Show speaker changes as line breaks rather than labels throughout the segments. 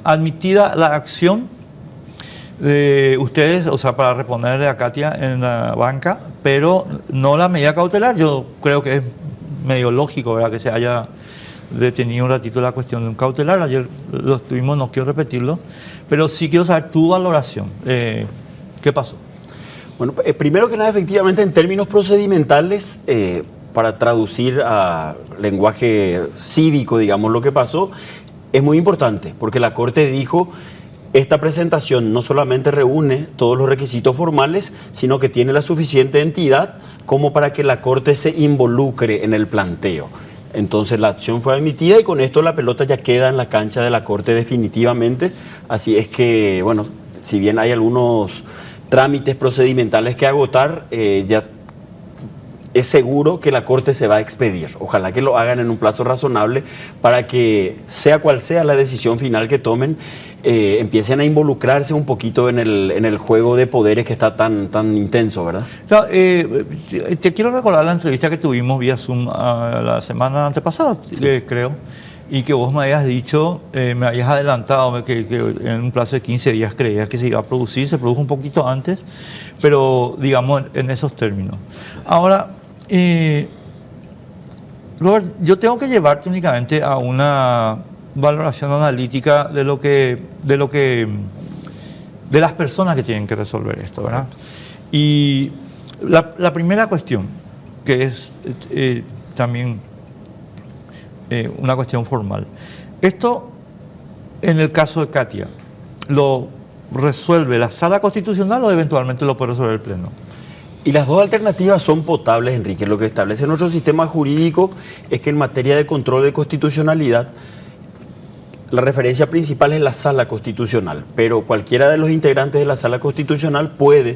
admitida la acción de ustedes, o sea, para reponerle a Katia en la banca, pero no la medida cautelar. Yo creo que es medio lógico, ¿verdad?, que se haya detenido un ratito la cuestión de un cautelar. Ayer lo estuvimos, no quiero repetirlo, pero sí quiero saber tu valoración. ¿Qué pasó?
Bueno, primero que nada, efectivamente, en términos procedimentales, para traducir a lenguaje cívico, digamos, lo que pasó, es muy importante, porque la Corte dijo: esta presentación no solamente reúne todos los requisitos formales, sino que tiene la suficiente entidad como para que la Corte se involucre en el planteo. Entonces la acción fue admitida y con esto la pelota ya queda en la cancha de la Corte definitivamente. Así es que, bueno, si bien hay algunos trámites procedimentales que agotar, ya es seguro que la Corte se va a expedir. Ojalá que lo hagan en un plazo razonable para que, sea cual sea la decisión final que tomen, empiecen a involucrarse un poquito en el juego de poderes que está tan intenso, ¿verdad?
Claro, te quiero recordar la entrevista que tuvimos vía Zoom la semana antepasada, sí, creo, y que vos me habías dicho, me habías adelantado que en un plazo de 15 días creías que se iba a producir, se produjo un poquito antes, pero digamos en esos términos. Ahora, Robert, yo tengo que llevarte únicamente a una valoración analítica de las personas que tienen que resolver esto, ¿verdad? Y la primera cuestión, que es también una cuestión formal. Esto, en el caso de Katia, ¿lo resuelve la Sala Constitucional o eventualmente lo puede resolver el Pleno?
Y las dos alternativas son potables, Enrique. Lo que establece nuestro sistema jurídico es que en materia de control de constitucionalidad, la referencia principal es la Sala Constitucional, pero cualquiera de los integrantes de la Sala Constitucional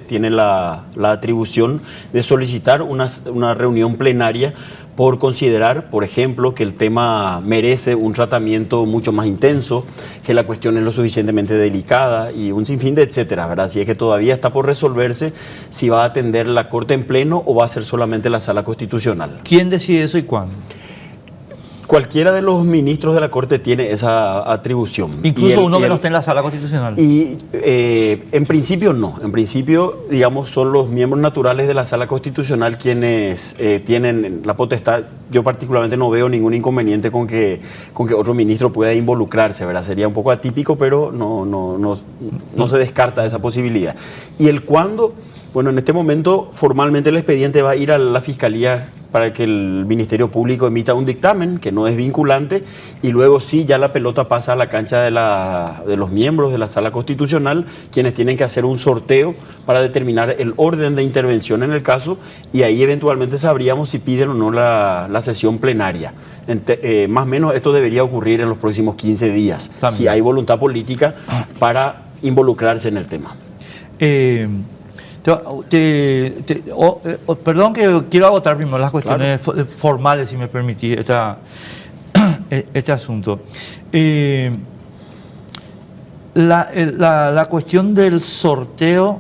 tiene la atribución de solicitar una reunión plenaria por considerar, por ejemplo, que el tema merece un tratamiento mucho más intenso, que la cuestión es lo suficientemente delicada y un sinfín de etcétera, ¿verdad? Así es que todavía está por resolverse si va a atender la Corte en pleno o va a ser solamente la Sala Constitucional.
¿Quién decide eso y cuándo?
Cualquiera de los ministros de la Corte tiene esa atribución.
Incluso uno que no esté en la Sala Constitucional.
Y en principio no. En principio, digamos, son los miembros naturales de la Sala Constitucional quienes tienen la potestad. Yo particularmente no veo ningún inconveniente con que otro ministro pueda involucrarse, ¿verdad? Sería un poco atípico, pero no se descarta esa posibilidad. Y el cuándo, bueno, en este momento formalmente el expediente va a ir a la Fiscalía para que el Ministerio Público emita un dictamen que no es vinculante y luego sí ya la pelota pasa a la cancha de los miembros de la Sala Constitucional, quienes tienen que hacer un sorteo para determinar el orden de intervención en el caso y ahí eventualmente sabríamos si piden o no la sesión plenaria. Más o menos esto debería ocurrir en los próximos 15 días, también, si hay voluntad política para involucrarse en el tema.
Perdón que quiero agotar primero las cuestiones formales, si me permitís, este asunto. La cuestión del sorteo,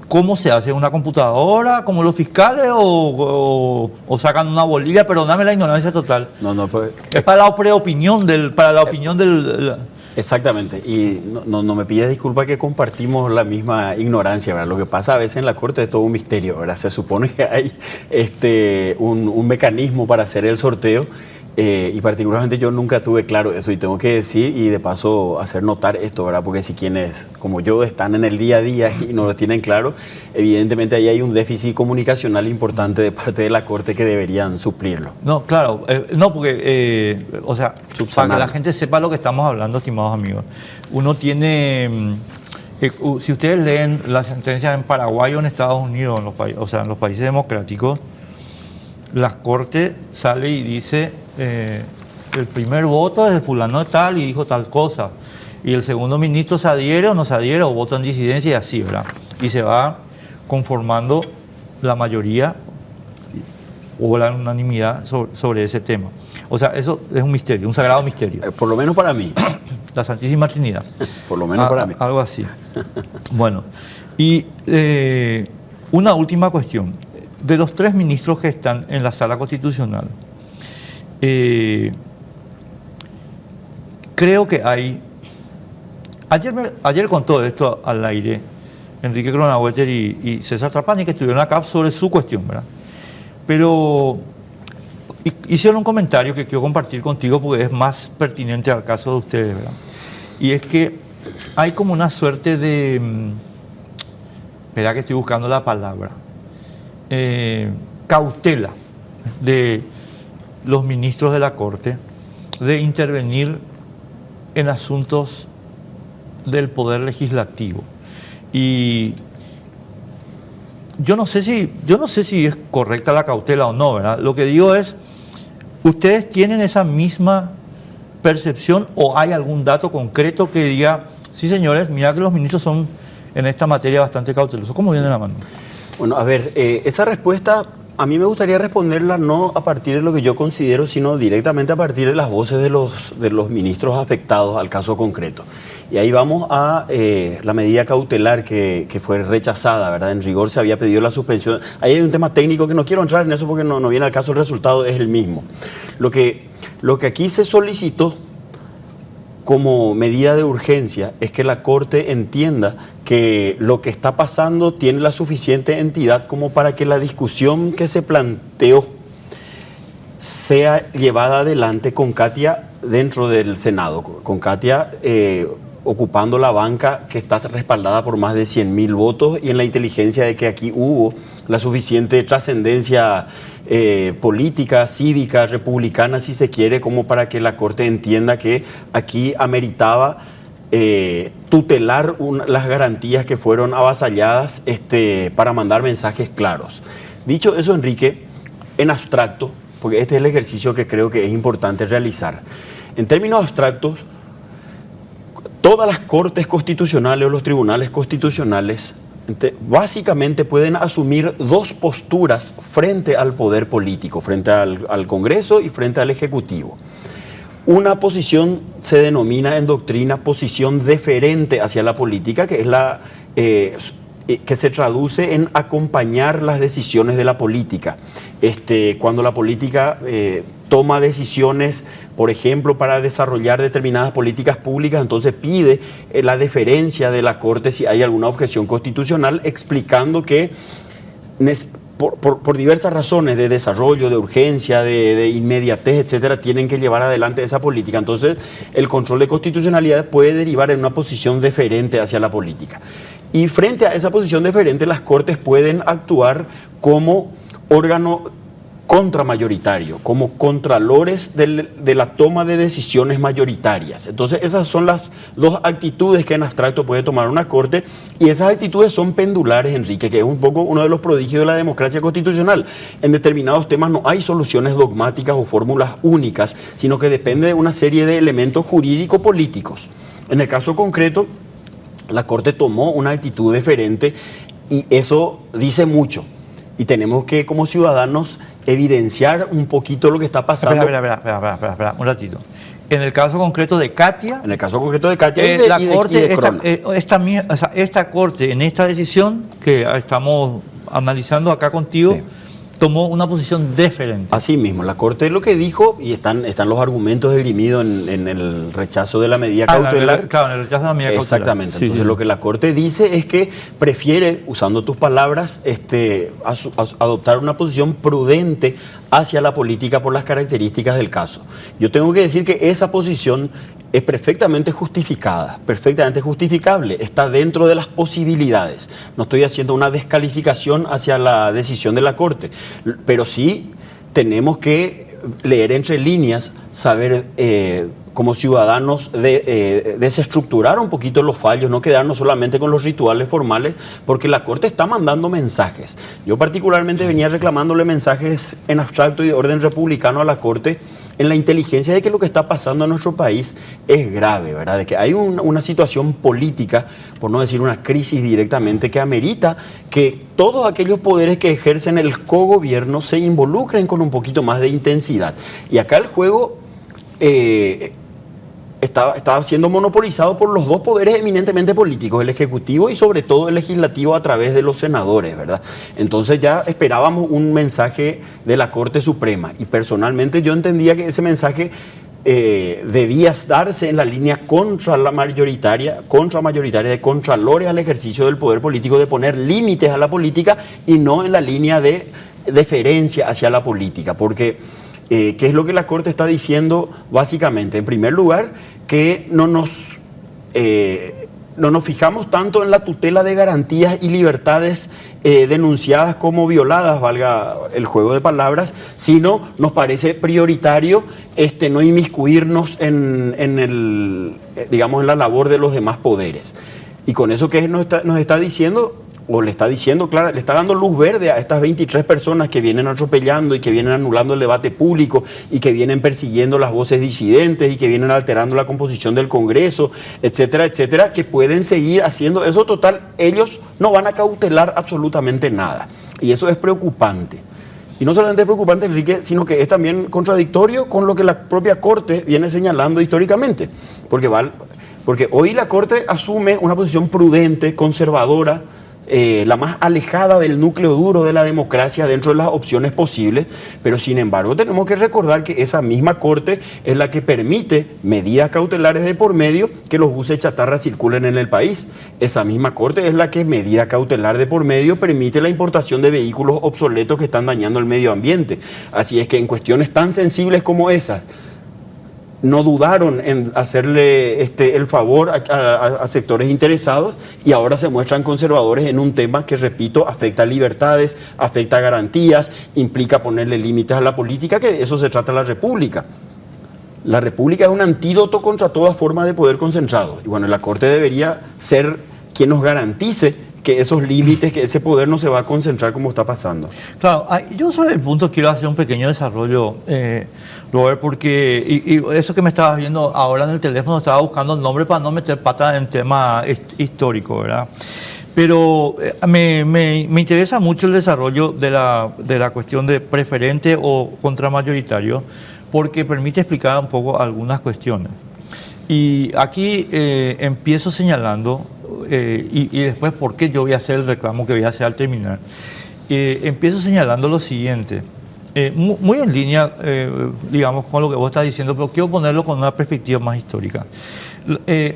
¿cómo se hace? ¿Una computadora como los fiscales o sacan una bolilla? Perdóname la ignorancia total.
No, pues,
es para la preopinión opinión del...
Exactamente, y no me pides disculpa que compartimos la misma ignorancia, ¿verdad? Lo que pasa a veces en la Corte es todo un misterio, ¿verdad? Se supone que hay un mecanismo para hacer el sorteo y particularmente yo nunca tuve claro eso y tengo que decir y de paso hacer notar esto, ¿verdad? Porque si quienes como yo están en el día a día y no lo tienen claro, evidentemente ahí hay un déficit comunicacional importante de parte de la Corte que deberían suplirlo.
No, claro, no porque, o sea, para que la gente sepa lo que estamos hablando, estimados amigos, uno tiene, si ustedes leen las sentencias en Paraguay o en Estados Unidos, en los países democráticos, la Corte sale y dice, el primer voto es de fulano de tal y dijo tal cosa, y el segundo ministro se adhiere o no se adhiere o vota en disidencia y así, ¿verdad? Y se va conformando la mayoría o la unanimidad sobre ese tema. O sea, eso es un misterio, un sagrado misterio.
Por lo menos para mí.
La Santísima Trinidad.
Por lo menos para mí.
Algo así. Bueno, y una última cuestión. De los 3 ministros que están en la Sala Constitucional, creo que hay... Ayer contó esto al aire Enrique Cronaueter y César Trapani, que estuvieron acá sobre su cuestión, ¿verdad? Pero hicieron un comentario que quiero compartir contigo porque es más pertinente al caso de ustedes, ¿verdad? Y es que hay como una suerte de... Espera que estoy buscando la palabra. Cautela de los ministros de la Corte de intervenir en asuntos del Poder Legislativo. Y yo no sé si es correcta la cautela o no, ¿verdad? Lo que digo es, ¿ustedes tienen esa misma percepción o hay algún dato concreto que diga, sí señores, mira que los ministros son en esta materia bastante cautelosos? ¿Cómo viene la mano?
Bueno, a ver, esa respuesta a mí me gustaría responderla no a partir de lo que yo considero, sino directamente a partir de las voces de los ministros afectados al caso concreto. Y ahí vamos a la medida cautelar que fue rechazada, ¿verdad? En rigor se había pedido la suspensión. Ahí hay un tema técnico que no quiero entrar en eso porque no viene al caso, el resultado es el mismo. Lo que aquí se solicitó como medida de urgencia es que la Corte entienda que lo que está pasando tiene la suficiente entidad como para que la discusión que se planteó sea llevada adelante con Katia dentro del Senado, con Katia ocupando la banca que está respaldada por más de 100.000 votos y en la inteligencia de que aquí hubo la suficiente trascendencia política, cívica, republicana, si se quiere, como para que la Corte entienda que aquí ameritaba tutelar las garantías que fueron avasalladas para mandar mensajes claros. Dicho eso, Enrique, en abstracto, porque este es el ejercicio que creo que es importante realizar. En términos abstractos, todas las cortes constitucionales o los tribunales constitucionales básicamente pueden asumir dos posturas frente al poder político, frente al Congreso y frente al Ejecutivo. Una posición se denomina en doctrina posición deferente hacia la política, que es la que se traduce en acompañar las decisiones de la política. Cuando la política toma decisiones, por ejemplo, para desarrollar determinadas políticas públicas, entonces pide la deferencia de la Corte si hay alguna objeción constitucional, explicando que por diversas razones de desarrollo, de urgencia, de inmediatez, etcétera, tienen que llevar adelante esa política. Entonces, el control de constitucionalidad puede derivar en una posición deferente hacia la política. Y frente a esa posición deferente, las Cortes pueden actuar como órgano contramayoritario, como contralores de la toma de decisiones mayoritarias. Entonces, esas son las dos actitudes que en abstracto puede tomar una Corte, y esas actitudes son pendulares, Enrique, que es un poco uno de los prodigios de la democracia constitucional. En determinados temas no hay soluciones dogmáticas o fórmulas únicas, sino que depende de una serie de elementos jurídico-políticos. En el caso concreto, la Corte tomó una actitud deferente y eso dice mucho. Y tenemos que, como ciudadanos, evidenciar un poquito lo que está pasando.
Espera, un ratito. En el caso concreto de Katia...
En el caso concreto de Katia
esta Corte, en esta decisión que estamos analizando acá contigo, sí, tomó una posición diferente.
Así mismo, la Corte lo que dijo, y están los argumentos esgrimidos en el rechazo de la medida cautelar.
Claro, en el rechazo de la medida cautelar.
Exactamente. Sí, entonces, lo que la Corte dice es que prefiere, usando tus palabras, adoptar una posición prudente hacia la política por las características del caso. Yo tengo que decir que esa posición es perfectamente justificada, perfectamente justificable, está dentro de las posibilidades. No estoy haciendo una descalificación hacia la decisión de la Corte, pero sí tenemos que leer entre líneas, saber como ciudadanos desestructurar un poquito los fallos, no quedarnos solamente con los rituales formales, porque la Corte está mandando mensajes. Yo particularmente venía reclamándole mensajes en abstracto y de orden republicano a la Corte, en la inteligencia de que lo que está pasando en nuestro país es grave, ¿verdad? De que hay una situación política, por no decir una crisis directamente, que amerita que todos aquellos poderes que ejercen el cogobierno se involucren con un poquito más de intensidad. Y acá el juego estaba siendo monopolizado por los dos poderes eminentemente políticos, el Ejecutivo y sobre todo el Legislativo a través de los senadores, ¿verdad? Entonces ya esperábamos un mensaje de la Corte Suprema y personalmente yo entendía que ese mensaje debía darse en la línea contra la mayoritaria de contralores al ejercicio del poder político, de poner límites a la política y no en la línea de deferencia hacia la política. Porque, ¿qué es lo que la Corte está diciendo básicamente? En primer lugar, que no nos fijamos tanto en la tutela de garantías y libertades denunciadas como violadas, valga el juego de palabras, sino nos parece prioritario no inmiscuirnos en la labor de los demás poderes. Y con eso que nos está diciendo, o le está diciendo, claro, le está dando luz verde a estas 23 personas que vienen atropellando y que vienen anulando el debate público y que vienen persiguiendo las voces disidentes y que vienen alterando la composición del Congreso, etcétera, etcétera, que pueden seguir haciendo eso. Total, ellos no van a cautelar absolutamente nada. Y eso es preocupante. Y no solamente es preocupante, Enrique, sino que es también contradictorio con lo que la propia Corte viene señalando históricamente. Porque hoy la Corte asume una posición prudente, conservadora, la más alejada del núcleo duro de la democracia dentro de las opciones posibles, pero sin embargo tenemos que recordar que esa misma Corte es la que permite medidas cautelares de por medio que los buses chatarra circulen en el país. Esa misma Corte es la que, medida cautelar de por medio, permite la importación de vehículos obsoletos que están dañando el medio ambiente. Así es que en cuestiones tan sensibles como esas, no dudaron en hacerle el favor a sectores interesados, y ahora se muestran conservadores en un tema que, repito, afecta libertades, afecta garantías, implica ponerle límites a la política, que de eso se trata la República. La República es un antídoto contra toda forma de poder concentrado. Y bueno, la Corte debería ser quien nos garantice que esos límites, que ese poder no se va a concentrar como está pasando.
Claro, yo sobre el punto quiero hacer un pequeño desarrollo, Robert, porque y eso que me estabas viendo ahora en el teléfono, estaba buscando el nombre para no meter pata en tema histórico, ¿verdad? Pero me interesa mucho el desarrollo de la cuestión de preferente o contramayoritario, porque permite explicar un poco algunas cuestiones. Y aquí empiezo señalando, y después por qué yo voy a hacer el reclamo que voy a hacer al terminar. Empiezo señalando lo siguiente, muy en línea, digamos, con lo que vos estás diciendo, pero quiero ponerlo con una perspectiva más histórica.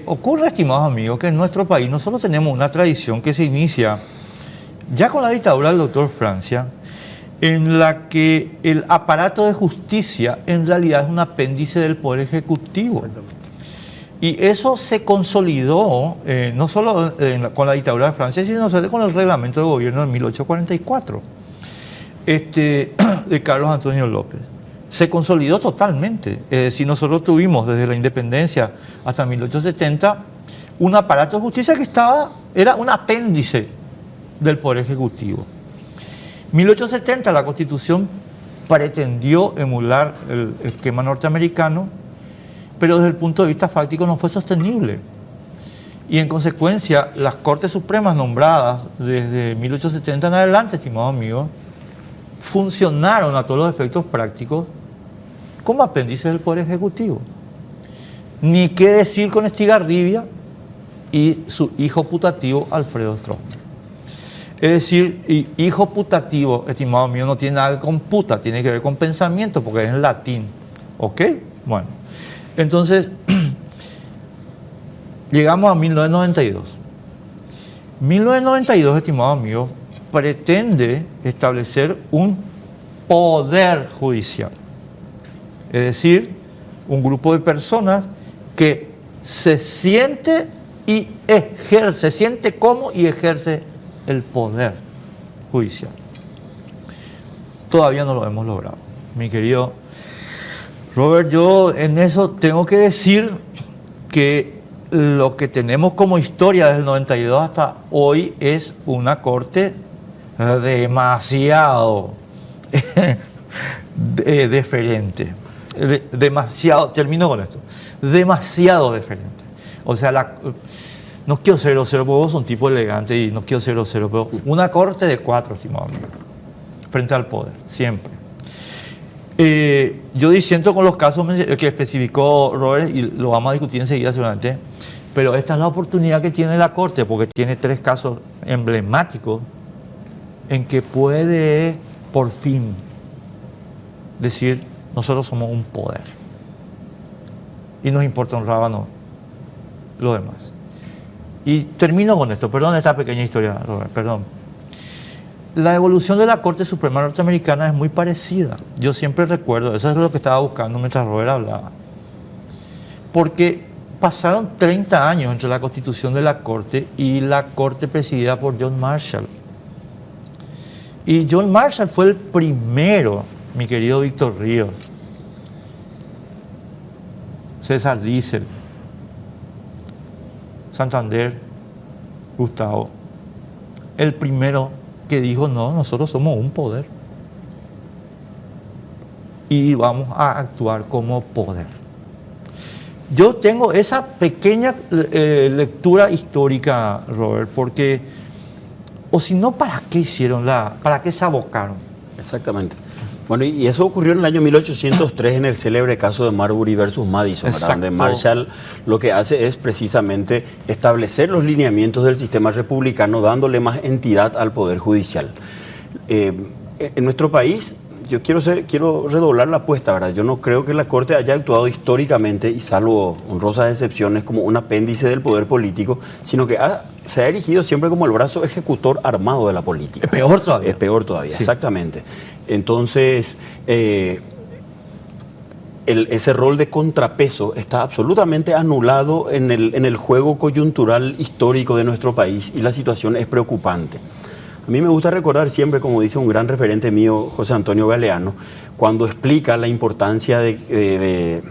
Ocurre, estimados amigos, que en nuestro país nosotros tenemos una tradición que se inicia ya con la dictadura del doctor Francia, en la que el aparato de justicia en realidad es un apéndice del Poder Ejecutivo. Y eso se consolidó no solo con la dictadura de Francia, sino con el reglamento de gobierno de 1844 de Carlos Antonio López. Se consolidó totalmente. Si nosotros tuvimos desde la independencia hasta 1870 un aparato de justicia que era un apéndice del Poder Ejecutivo. 1870 la Constitución pretendió emular el esquema norteamericano, pero desde el punto de vista fáctico no fue sostenible. Y en consecuencia, las Cortes Supremas nombradas desde 1870 en adelante, estimados amigos, funcionaron a todos los efectos prácticos como apéndices del Poder Ejecutivo. Ni qué decir con Estigarribia y su hijo putativo Alfredo Stroessner. Es decir, hijo putativo, estimado mío, no tiene nada que ver con puta, tiene que ver con pensamiento, porque es en latín. ¿Ok? Bueno, entonces, llegamos a 1992. 1992, estimado amigo, pretende establecer un poder judicial. Es decir, un grupo de personas que se siente como y ejerce el poder judicial. Todavía no lo hemos logrado, mi querido Robert. Yo en eso tengo que decir que lo que tenemos como historia desde el 92 hasta hoy es una corte demasiado deferente. Termino con esto. Demasiado deferente. O sea, no quiero ser grosero, porque vos sos un tipo elegante y no quiero ser grosero, pero una corte de 4, estimado amigo, frente al poder, siempre. Yo disiento con los casos que especificó Robert y lo vamos a discutir enseguida seguramente, pero esta es la oportunidad que tiene la Corte, porque tiene 3 casos emblemáticos en que puede por fin decir: nosotros somos un poder. y nos importa un rábano lo demás. Y termino con esto, perdón esta pequeña historia, Robert, perdón. La evolución de la Corte Suprema norteamericana es muy parecida. Yo siempre recuerdo, eso es lo que estaba buscando mientras Robert hablaba. Porque pasaron 30 años entre la constitución de la Corte y la Corte presidida por John Marshall. Y John Marshall fue el primero, mi querido Víctor Ríos, César Diesel, Santander, Gustavo, el primero que dijo, no, nosotros somos un poder y vamos a actuar como poder. Yo tengo esa pequeña lectura histórica, Robert, porque, o si no, ¿para qué hicieron para qué se abocaron?
Exactamente. Bueno, y eso ocurrió en el año 1803 en el célebre caso de Marbury versus Madison, donde Marshall lo que hace es precisamente establecer los lineamientos del sistema republicano, dándole más entidad al Poder Judicial. En nuestro país, yo quiero redoblar la apuesta, ¿verdad? Yo no creo que la Corte haya actuado históricamente, y salvo honrosas excepciones, como un apéndice del poder político, sino que se ha erigido siempre como el brazo ejecutor armado de la política.
Es peor todavía.
Es peor todavía, sí. Exactamente. Entonces, ese rol de contrapeso está absolutamente anulado en el juego coyuntural histórico de nuestro país, y la situación es preocupante. A mí me gusta recordar siempre, como dice un gran referente mío, José Antonio Galeano, cuando explica la importancia de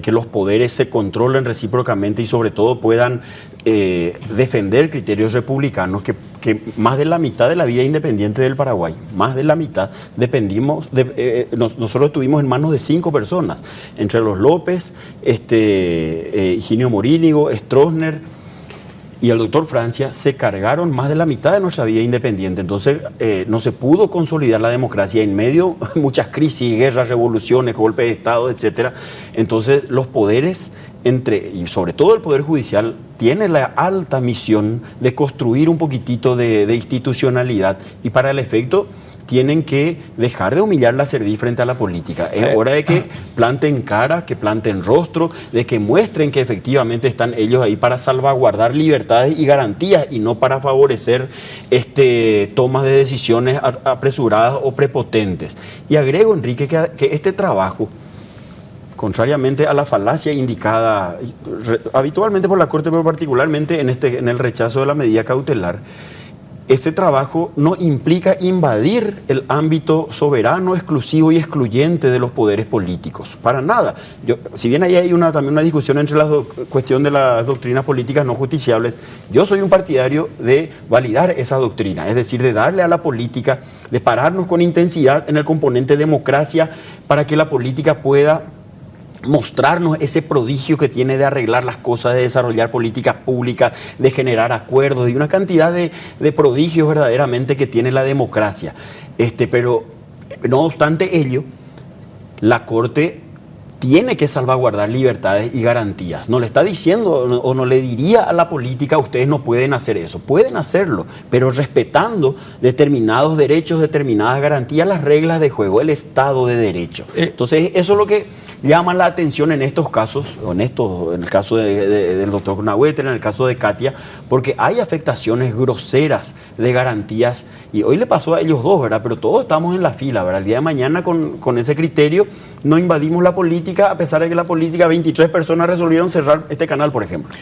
que los poderes se controlen recíprocamente y sobre todo puedan defender criterios republicanos, que más de la mitad de la vida independiente del Paraguay, más de la mitad, nosotros estuvimos en manos de 5 personas, entre los López, Higinio Morínigo, Stroessner y el doctor Francia, se cargaron más de la mitad de nuestra vida independiente. Entonces no se pudo consolidar la democracia en medio de muchas crisis, guerras, revoluciones, golpes de Estado, etc. Entonces los poderes, y sobre todo el Poder Judicial, tiene la alta misión de construir un poquitito de institucionalidad, y para el efecto tienen que dejar de humillar la cerviz frente a la política. Es hora de que planten cara, que planten rostro, de que muestren que efectivamente están ellos ahí para salvaguardar libertades y garantías, y no para favorecer tomas de decisiones apresuradas o prepotentes. Y agrego, Enrique, que este trabajo, contrariamente a la falacia indicada habitualmente por la Corte, pero particularmente en el rechazo de la medida cautelar, este trabajo no implica invadir el ámbito soberano, exclusivo y excluyente de los poderes políticos. Para nada. Si bien ahí hay también una discusión entre la cuestión de las doctrinas políticas no justiciables, yo soy un partidario de validar esa doctrina, es decir, de darle a la política, de pararnos con intensidad en el componente democracia, para que la política pueda mostrarnos ese prodigio que tiene de arreglar las cosas, de desarrollar políticas públicas, de generar acuerdos y una cantidad de prodigios verdaderamente que tiene la democracia. Pero no obstante ello, la Corte tiene que salvaguardar libertades y garantías. No le está diciendo o no le diría a la política, ustedes no pueden hacer eso. Pueden hacerlo, pero respetando determinados derechos, determinadas garantías, las reglas de juego, el Estado de Derecho. Entonces, eso es lo que llama la atención en estos casos, en el caso del doctor Nahuetl, en el caso de Katia, porque hay afectaciones groseras de garantías, y hoy le pasó a ellos dos, ¿verdad? Pero todos estamos en la fila, ¿verdad? El día de mañana con ese criterio no invadimos la política, a pesar de que la política, 23 personas resolvieron cerrar este canal, por ejemplo.